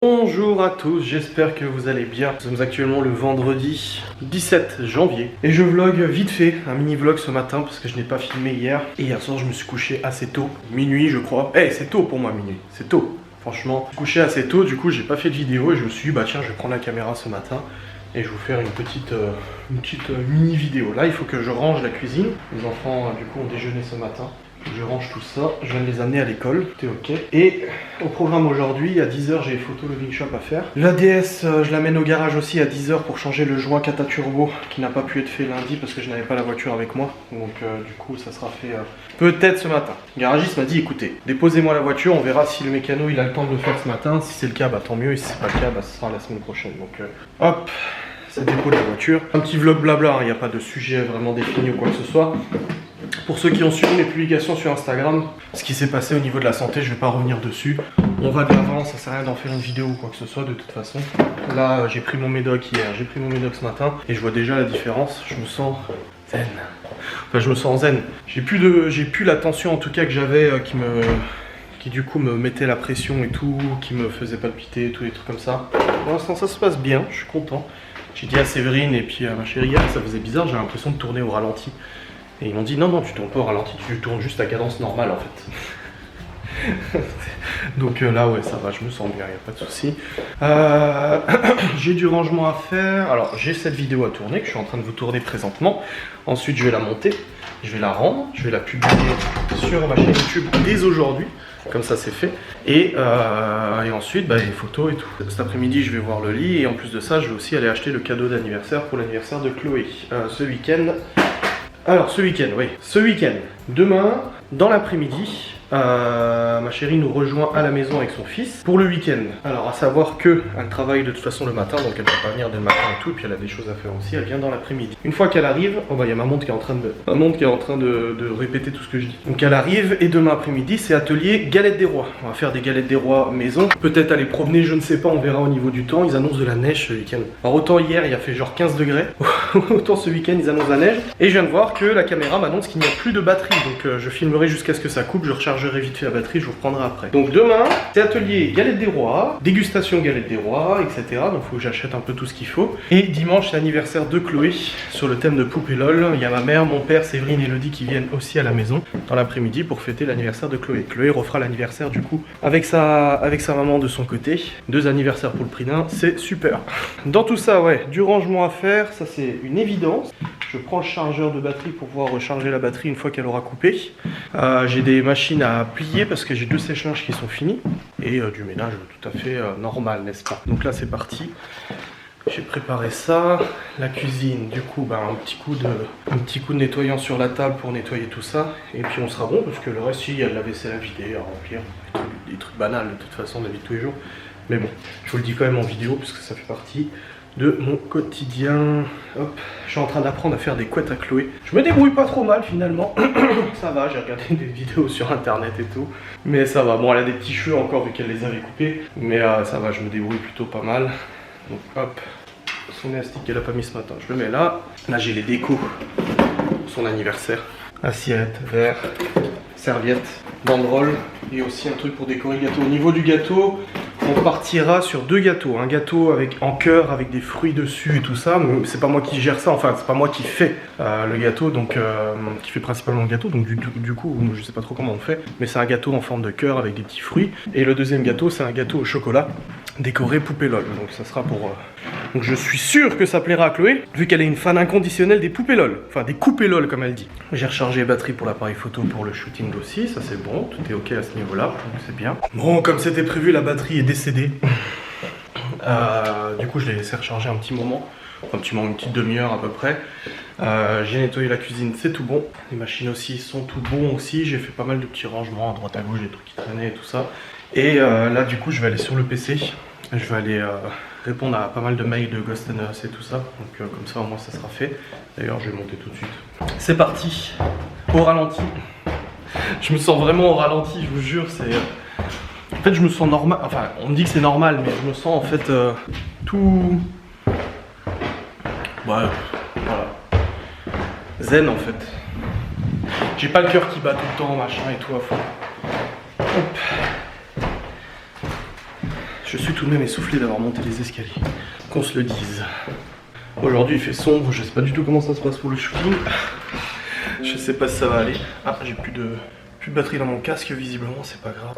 Bonjour à tous, j'espère que vous allez bien. Nous sommes actuellement le vendredi 17 janvier et je vlog vite fait, un mini vlog ce matin parce que je n'ai pas filmé hier. Et hier soir je me suis couché assez tôt, minuit je crois. C'est tôt pour moi minuit, c'est tôt. Franchement, je me suis couché assez tôt, du coup j'ai pas fait de vidéo et je me suis dit bah tiens je vais prendre la caméra ce matin et je vais vous faire une petite mini vidéo. Là il faut que je range la cuisine. Les enfants du coup ont déjeuné ce matin. Je range tout ça, je viens de les amener à l'école, tout est ok. Et au programme aujourd'hui, à 10h, j'ai les photos Loving Shop à faire. La DS, je l'amène au garage aussi à 10h pour changer le joint Cata Turbo qui n'a pas pu être fait lundi parce que je n'avais pas la voiture avec moi. Donc du coup, ça sera fait peut-être ce matin. Le garagiste m'a dit, écoutez, déposez-moi la voiture, on verra si le mécano il a le temps de le faire ce matin. Si c'est le cas, bah tant mieux, et si c'est pas le cas, bah ce sera la semaine prochaine. Donc hop, c'est le dépôt de la voiture. Un petit vlog blabla, il n'y a pas de sujet vraiment défini ou quoi que ce soit. Pour ceux qui ont suivi mes publications sur Instagram, ce qui s'est passé au niveau de la santé, je vais pas revenir dessus. On va de l'avant, ça sert à rien d'en faire une vidéo ou quoi que ce soit de toute façon. Là, j'ai pris mon médoc hier, j'ai pris mon médoc ce matin et je vois déjà la différence. Je me sens zen. Enfin, je me sens zen. J'ai plus la tension en tout cas que j'avais qui du coup me mettait la pression et tout, qui me faisait palpiter, tous les trucs comme ça. Pour l'instant, ça se passe bien, je suis content. J'ai dit à Séverine et puis à ma chérie, ça faisait bizarre, j'ai l'impression de tourner au ralenti. Et ils m'ont dit non, tu tournes pas au ralenti, tu tournes juste à cadence normale en fait. Donc là, ouais, ça va, je me sens bien, il n'y a pas de souci. J'ai du rangement à faire. Alors, j'ai cette vidéo à tourner que je suis en train de vous tourner présentement. Ensuite, je vais la monter, je vais la rendre, je vais la publier sur ma chaîne YouTube dès aujourd'hui. Comme ça, c'est fait. Et ensuite, les photos et tout. Cet après-midi, je vais voir le lit. Et en plus de ça, je vais aussi aller acheter le cadeau d'anniversaire pour l'anniversaire de Chloé. Ce week-end. Alors ce week-end, oui. Ce week-end, demain, dans l'après-midi, ma chérie nous rejoint à la maison avec son fils pour le week-end. Alors à savoir que elle travaille de toute façon le matin, donc elle ne peut pas venir dès le matin et tout, puis elle a des choses à faire aussi, elle vient dans l'après-midi. Une fois qu'elle arrive, il y a ma montre qui est en train de répéter tout ce que je dis. Donc elle arrive et demain après-midi c'est atelier galettes des rois. On va faire des galettes des rois maison, peut-être aller promener, je ne sais pas, on verra au niveau du temps. Ils annoncent de la neige ce week-end. Alors autant hier il a fait genre 15 degrés, autant ce week-end ils annoncent la neige. Et je viens de voir que la caméra m'annonce qu'il n'y a plus de batterie, donc je filmerai jusqu'à ce que ça coupe, je rechargerai vite fait la batterie, je vous reprendrai après. Donc demain, c'est atelier galette des rois, dégustation galette des rois, etc. Donc il faut que j'achète un peu tout ce qu'il faut. Et dimanche, c'est l'anniversaire de Chloé, sur le thème de poupée LOL. Il y a ma mère, mon père, Séverine et Elodie qui viennent aussi à la maison dans l'après-midi pour fêter l'anniversaire de Chloé. Chloé refera l'anniversaire du coup avec sa maman de son côté. 2 anniversaires pour le prix d'un, c'est super. Dans tout ça, ouais, du rangement à faire, ça c'est une évidence. Je prends le chargeur de batterie pour pouvoir recharger la batterie une fois qu'elle aura coupé. J'ai des machines à plier parce que j'ai 2 sèche-linges qui sont finis. Et du ménage tout à fait normal, n'est-ce pas? Donc là c'est parti. J'ai préparé ça. La cuisine, du coup, un petit coup de nettoyant sur la table pour nettoyer tout ça. Et puis on sera bon parce que le reste, il y a de la vaisselle à vider, à remplir. Des trucs banals de toute façon, de la vie de tous les jours. Mais bon, je vous le dis quand même en vidéo parce que ça fait partie de mon quotidien. Hop, je suis en train d'apprendre à faire des couettes à Chloé. Je me débrouille pas trop mal finalement. Ça va, j'ai regardé des vidéos sur internet et tout. Mais ça va, bon elle a des petits cheveux encore vu qu'elle les avait coupés. Mais ça va, je me débrouille plutôt pas mal. Donc hop, son élastique qu'elle a pas mis ce matin, je le mets là. Là j'ai les décos, son anniversaire. Assiette, verre, serviette, banderole. Et aussi un truc pour décorer le gâteau. Au niveau du gâteau, on partira sur 2 gâteaux. Un gâteau en cœur avec des fruits dessus et tout ça. C'est pas moi qui gère ça, enfin c'est pas moi qui fais le gâteau, donc qui fait principalement le gâteau. Donc du coup, je sais pas trop comment on fait. Mais c'est un gâteau en forme de cœur avec des petits fruits. Et le deuxième gâteau, c'est un gâteau au chocolat décoré poupée LOL. Donc ça sera pour... Donc je suis sûr que ça plaira à Chloé, vu qu'elle est une fan inconditionnelle des poupées LOL. Enfin des coupées LOL comme elle dit. J'ai rechargé les batteries pour l'appareil photo pour le shooting aussi, ça c'est bon, tout est ok à ce niveau-là, donc c'est bien. Bon, comme c'était prévu, la batterie est décédée. Du coup je l'ai laissé recharger un petit moment, une petite demi-heure à peu près. J'ai nettoyé la cuisine, c'est tout bon. Les machines aussi sont tout bon aussi. J'ai fait pas mal de petits rangements à droite à gauche, des trucs qui traînaient et tout ça. Et là du coup je vais aller sur le PC. Je vais aller répondre à pas mal de mails de Ghost and Us et tout ça. Donc comme ça au moins ça sera fait. D'ailleurs je vais monter tout de suite. C'est parti, au ralenti. Je me sens vraiment au ralenti, je vous jure. En fait je me sens normal. Enfin on me dit que c'est normal, mais je me sens en fait tout... Ouais, voilà. Zen en fait. J'ai pas le cœur qui bat tout le temps, machin et tout à fond. Hop. Je suis tout de même essoufflé d'avoir monté les escaliers. Qu'on se le dise. Aujourd'hui il fait sombre, je sais pas du tout comment ça se passe pour le shooting. Je sais pas si ça va aller. Ah, j'ai plus de batterie dans mon casque, visiblement, c'est pas grave.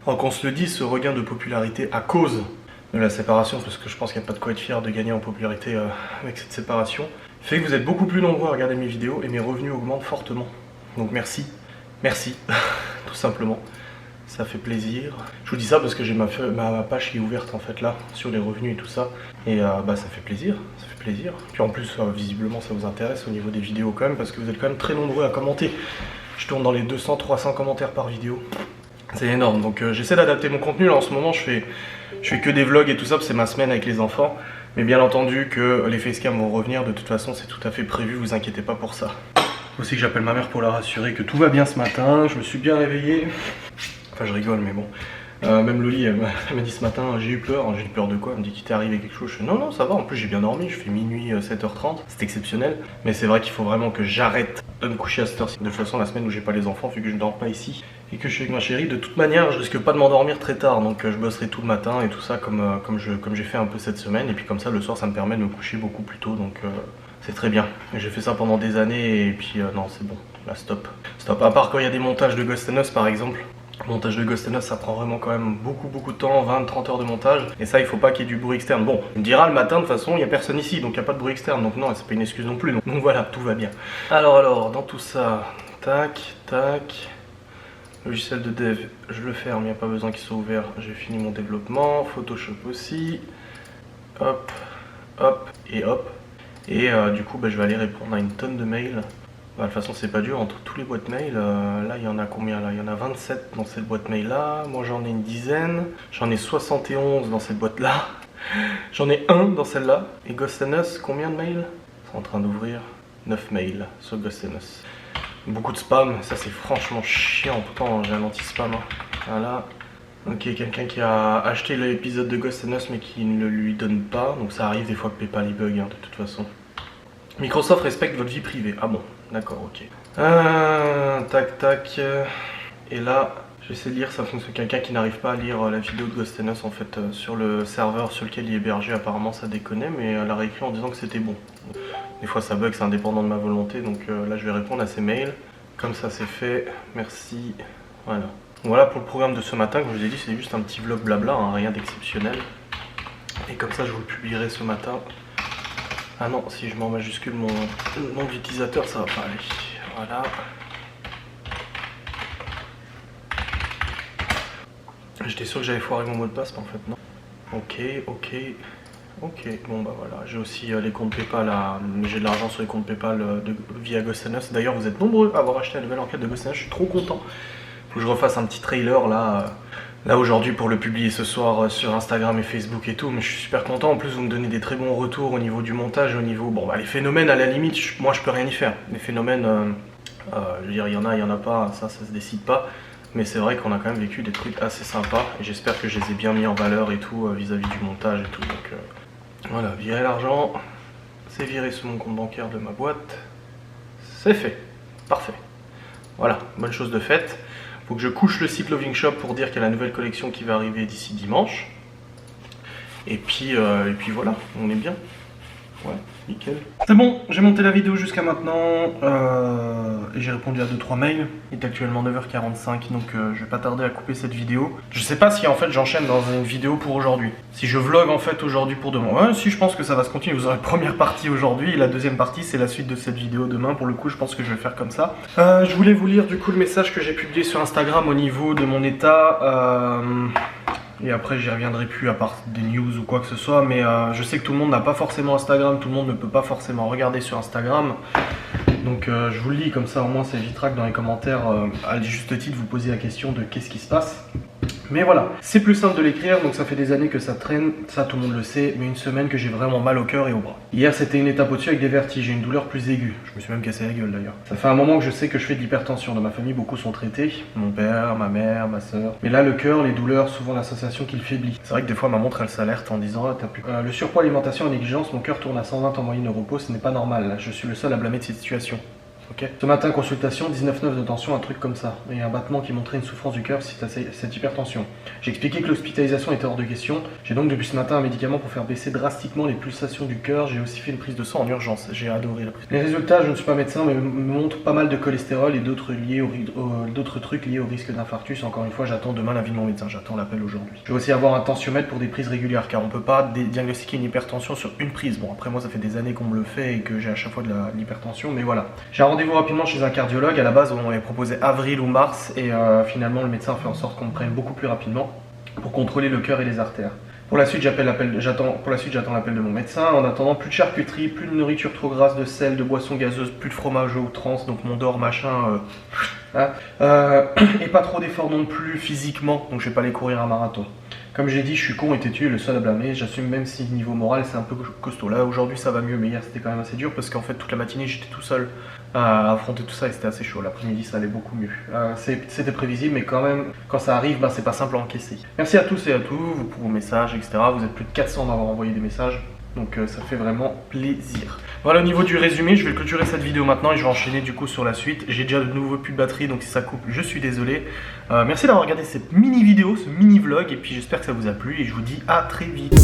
Alors qu'on se le dise, ce regain de popularité à cause de la séparation, parce que je pense qu'il n'y a pas de quoi être fier de gagner en popularité avec cette séparation, fait que vous êtes beaucoup plus nombreux à regarder mes vidéos et mes revenus augmentent fortement. Donc merci, merci, tout simplement. Ça fait plaisir. Je vous dis ça parce que j'ai ma page qui est ouverte en fait là, sur les revenus et tout ça. Et bah ça fait plaisir, ça fait plaisir. Puis en plus, visiblement ça vous intéresse au niveau des vidéos quand même, parce que vous êtes quand même très nombreux à commenter. Je tourne dans les 200-300 commentaires par vidéo. C'est énorme, donc j'essaie d'adapter mon contenu. Là en ce moment je fais que des vlogs et tout ça, parce que c'est ma semaine avec les enfants. Mais bien entendu que les facecam vont revenir, de toute façon c'est tout à fait prévu, vous inquiétez pas pour ça. Aussi que j'appelle ma mère pour la rassurer que tout va bien ce matin, je me suis bien réveillé. Enfin je rigole mais bon. Même Loli elle m'a dit ce matin j'ai eu peur de quoi? Elle me dit qu'il t'est arrivé quelque chose. Je fais non ça va, en plus j'ai bien dormi, je fais minuit 7h30, c'est exceptionnel. Mais c'est vrai qu'il faut vraiment que j'arrête de me coucher à cette heure-ci. De toute façon la semaine où j'ai pas les enfants, vu que je dors pas ici et que je suis avec ma chérie, de toute manière je risque pas de m'endormir très tard. Donc je bosserai tout le matin et tout ça comme j'ai fait un peu cette semaine. Et puis comme ça le soir ça me permet de me coucher beaucoup plus tôt, donc c'est très bien. J'ai fait ça pendant des années et puis non c'est bon, là stop. Stop, à part quand il y a des montages de Ghost & Us par exemple. Le montage de Ghost & Us ça prend vraiment quand même beaucoup de temps, 20-30 heures de montage. Et ça il faut pas qu'il y ait du bruit externe. Bon, on me dira le matin de toute façon il n'y a personne ici, donc il n'y a pas de bruit externe. Donc non, c'est pas une excuse non plus. Donc voilà, tout va bien. Alors, dans tout ça, tac. Logiciel de dev, je le ferme, il n'y a pas besoin qu'il soit ouvert. J'ai fini mon développement, Photoshop aussi. Hop, et hop. Et du coup je vais aller répondre à une tonne de mails. Bah, de toute façon c'est pas dur, entre tous les boîtes mail, là il y en a combien là? Il y en a 27 dans cette boîte mail là, moi j'en ai une dizaine, j'en ai 71 dans cette boîte là, j'en ai un dans celle-là. Et Ghost & Us, combien de mails? C'est en train d'ouvrir 9 mails sur Ghost & Us. Beaucoup de spam, ça c'est franchement chiant, pourtant j'ai un anti-spam. Hein. Voilà. Ok, quelqu'un qui a acheté l'épisode de Ghost & Us mais qui ne le lui donne pas, donc ça arrive des fois que PayPal il bug hein, de toute façon. Microsoft respecte votre vie privée. Ah bon, d'accord, ok. Tac. Et là, j'essaie de lire, ça fonctionne. Quelqu'un qui n'arrive pas à lire la vidéo de Ghost & Us en fait sur le serveur sur lequel il est hébergé, apparemment ça déconnait, mais elle a réécrit en disant que c'était bon. Des fois ça bug, c'est indépendant de ma volonté, donc là je vais répondre à ces mails. Comme ça c'est fait, merci. Voilà pour le programme de ce matin, comme je vous ai dit, c'est juste un petit vlog blabla, hein, rien d'exceptionnel. Et comme ça je vous le publierai ce matin. Ah non, si je mets en majuscule mon nom d'utilisateur, ça va pas aller. Voilà. J'étais sûr que j'avais foiré mon mot de passe, mais en fait non. Ok, bon bah voilà. J'ai aussi les comptes PayPal, j'ai de l'argent sur les comptes PayPal via Ghost & Us. D'ailleurs, vous êtes nombreux à avoir acheté la nouvelle enquête de Ghost & Us, je suis trop content. Faut que je refasse un petit trailer là aujourd'hui pour le publier ce soir sur Instagram et Facebook et tout, mais je suis super content. En plus vous me donnez des très bons retours au niveau du montage, au niveau... Bon bah les phénomènes à la limite, moi je peux rien y faire. Les phénomènes, je veux dire il y en a pas, ça se décide pas. Mais c'est vrai qu'on a quand même vécu des trucs assez sympas et j'espère que je les ai bien mis en valeur et tout vis-à-vis du montage et tout. Donc voilà, virer l'argent, c'est viré sur mon compte bancaire de ma boîte. C'est fait, parfait. Voilà, bonne chose de faite. Faut que je couche le site Loving Shop pour dire qu'il y a la nouvelle collection qui va arriver d'ici dimanche. Et puis voilà, on est bien. Ouais, nickel. C'est bon, j'ai monté la vidéo jusqu'à maintenant et j'ai répondu à 2-3 mails. Il est actuellement 9h45, donc je vais pas tarder à couper cette vidéo. Je sais pas si en fait j'enchaîne dans une vidéo pour aujourd'hui. Si je vlog en fait aujourd'hui pour demain. Ouais, si je pense que ça va se continuer. Vous aurez la première partie aujourd'hui et la deuxième partie c'est la suite de cette vidéo demain. Pour le coup, je pense que je vais faire comme ça. Je voulais vous lire du coup le message que j'ai publié sur Instagram au niveau de mon état. Et après j'y reviendrai plus à part des news ou quoi que ce soit, mais je sais que tout le monde n'a pas forcément Instagram, tout le monde ne peut pas forcément regarder sur Instagram. Donc je vous le lis comme ça au moins ça évitera que dans les commentaires à juste titre vous posiez la question de qu'est-ce qui se passe. Mais voilà, c'est plus simple de l'écrire, donc ça fait des années que ça traîne, ça tout le monde le sait, mais une semaine que j'ai vraiment mal au cœur et au bras. Hier c'était une étape au-dessus avec des vertiges, j'ai une douleur plus aiguë, je me suis même cassé la gueule d'ailleurs. Ça fait un moment que je sais que je fais de l'hypertension, dans ma famille beaucoup sont traités, mon père, ma mère, ma soeur. Mais là le cœur, les douleurs, souvent l'association qui le faiblit. C'est vrai que des fois ma montre elle s'alerte en disant ah, t'as plus... le surpoids, alimentation et négligence, mon cœur tourne à 120 en moyenne au repos, ce n'est pas normal, là. Je suis le seul à blâmer de cette situation. Ok. Ce matin, consultation, 19,9 de tension, un truc comme ça. Et un battement qui montrait une souffrance du cœur si tu as cette hypertension. J'ai expliqué que l'hospitalisation était hors de question. J'ai donc depuis ce matin un médicament pour faire baisser drastiquement les pulsations du cœur. J'ai aussi fait une prise de sang en urgence. J'ai adoré la prise. Les résultats, je ne suis pas médecin, mais me montrent pas mal de cholestérol et d'autres trucs liés au risque d'infarctus. Encore une fois, j'attends demain l'avis de mon médecin. J'attends l'appel aujourd'hui. Je vais aussi avoir un tensiomètre pour des prises régulières, car on peut pas diagnostiquer une hypertension sur une prise. Bon, après moi, ça fait des années qu'on me le fait et que j'ai à chaque fois de l'hypertension, mais voilà. J'ai un rendez-vous rapidement chez un cardiologue. À la base, on m'avait proposé avril ou mars, et finalement, le médecin a fait en sorte qu'on me prenne beaucoup plus rapidement pour contrôler le cœur et les artères. Pour la suite, j'attends l'appel de mon médecin. En attendant, plus de charcuterie, plus de nourriture trop grasse, de sel, de boissons gazeuses, plus de fromage ou trans, donc mon d'or, machin. Et pas trop d'efforts non plus physiquement, donc je vais pas aller courir un marathon. Comme j'ai dit, je suis con et têtu, le seul à blâmer. J'assume même si niveau moral c'est un peu costaud. Là aujourd'hui ça va mieux, mais hier c'était quand même assez dur parce qu'en fait toute la matinée j'étais tout seul à affronter tout ça et c'était assez chaud. L'après-midi ça allait beaucoup mieux. C'était prévisible, mais quand même quand ça arrive, c'est pas simple à encaisser. Merci à tous et à tous pour vos messages, etc. Vous êtes plus de 400 à m'avoir envoyé des messages. Donc ça fait vraiment plaisir. Voilà, au niveau du résumé, je vais clôturer cette vidéo maintenant et je vais enchaîner du coup sur la suite. J'ai déjà de nouveau plus de batterie, donc si ça coupe, je suis désolé. Merci d'avoir regardé cette mini vidéo, ce mini vlog, et puis j'espère que ça vous a plu et je vous dis à très vite.